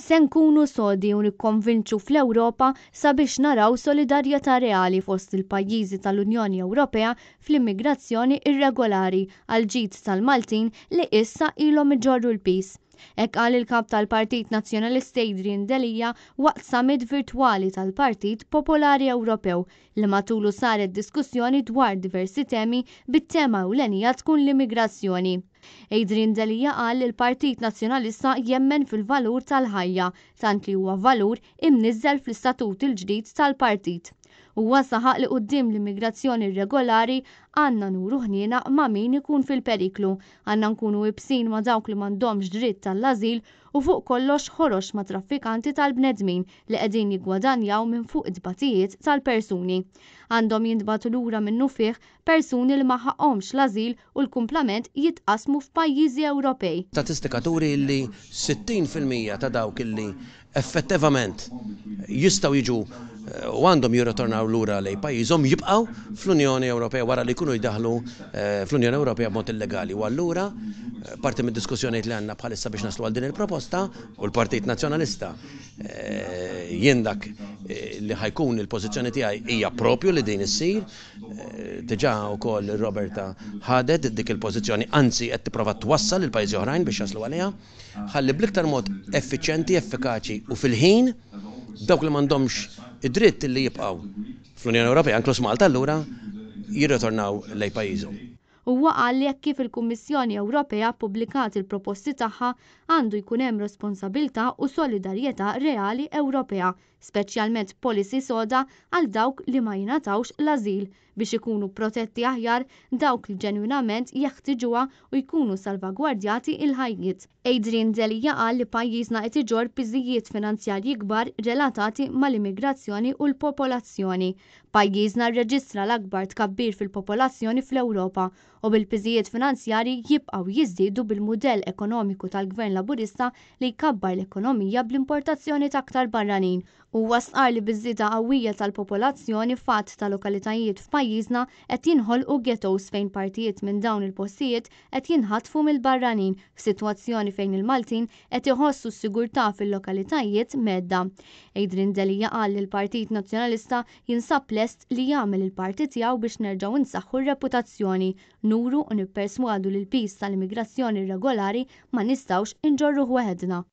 Se nkunu sodi u nikkonvinċu fl-Ewropa sabiex naraw solidarjetà reali fost il-pajjiżi tal-Unjoni Ewropea fl-immigrazzjoni irregolari għal ġid tal-Maltin li issa ilhom iġorru l-piż. Hekk qal il-kap tal-Partit Nazzjonalista Adrian Delija waqt summit virtwali tal-Partit Popolari Ewropew li matulu saret diskussjoni dwar diversi temi bit-tema ewlenija tkun l-immigrazzjoni. Adrian Delija qal li l-Partit Nazzjonalista jemmen fil-valur tal-ħajja tant li huwa valur imniżżel fl-istatut il-ġdid tal-partit. Huwa saħaq li quddiem l-immigrazzjoni irregolari għandna nuru ħniena ma' min ikun fil-periklu, għandna nkunu ibsin ma' dawk li m'għandhomx dritt tal-ażil u fuq kollox ħorox ma' traffikanti tal-bnedmin li qegħdin jiggwadanjaw minn fuq id-dbatijiet tal-persuni. Għandhom jintbagħtu lura minnu fih persuni li ma ħaqhomx l-ażil u l-kumplament jitqasmu f'pajjiżi Ewropej. Statistika turi li 60% ta' dawk illi effettivament jistgħu jiġu u għandhom jirritornaw lura lejn pajjiżhom jibqgħu fl-Unjoni Ewropea wara li jkunu jdaħlu fl-Unjoni Ewropea b'mod illegali. U allura parti mid-diskussjonijiet li għandna bħalissa biex naslu għal din il-proposta u l-Partit Nazzjonalista jien dak li ħajkun il-pożizzjoni tiegħi hija propju li din issir. Diġà wkoll Roberta ħadet dik il-pożizzjoni, anzi qed tipprova twassal il-pajjiżi oħrajn biex jaslu għaliha, ħalli bl-iktar mod effiċjenti, effikaċi u fil-ħin dawk li m'għandhomx id-dritt li jibqgħu fl-Unjoni Ewropea inkluż Malta allura jirritornaw lejn pajjiżhom. Huwa qal li jekk kif il-Kummissjoni Ewropea ppubblikat il-proposti tagħha għandu jkun hemm responsabilità u solidarjetà reali Ewropea, speċjalment policy soda għal dawk li ma jingħatawx l-ażil biex ikunu protetti aħjar dawk li ġenwinament jeħtieġuha u jkunu salvagwardjati il-ħajjiet. Adrian Delija qal li pajjiżna qed iġorr piżijiet finanzjarji kbar relatati mal-immigrazzjoni u l-popolazzjoni. Pajjiżna rreġistra l-akbar tkabbir fil-popolazzjoni fl-Ewropa u bil-piżijiet finanzjarji jibqgħu jiżdiedu bil-mudell ekonomiku tal-Gvern Laburista li jkabbar l-ekonomija bl-importazzjoni ta' aktar barranin. Huwa stqar li biż-żieda qawwija tal-popolazzjoni fatt ta' lokalitajiet f'pajjiżna qed jinħolqu ghettos fejn partijiet minn dawn il-postijiet qed jinħatfu mill-barranin f'sitwazzjoni fejn il-Maltin qed iħossu s-sigurtà fil-lokalitajiet medda. Adrian Delija qal li l-Partit Nazzjonalista jinsab lest li jagħmel il-parti tiegħu biex nerġgħu nsaħħu r-reputazzjoni, nuru u nipperswadu li l-piż tal-immigrazzjoni irregolari ma nistgħux inġorruh weħedna.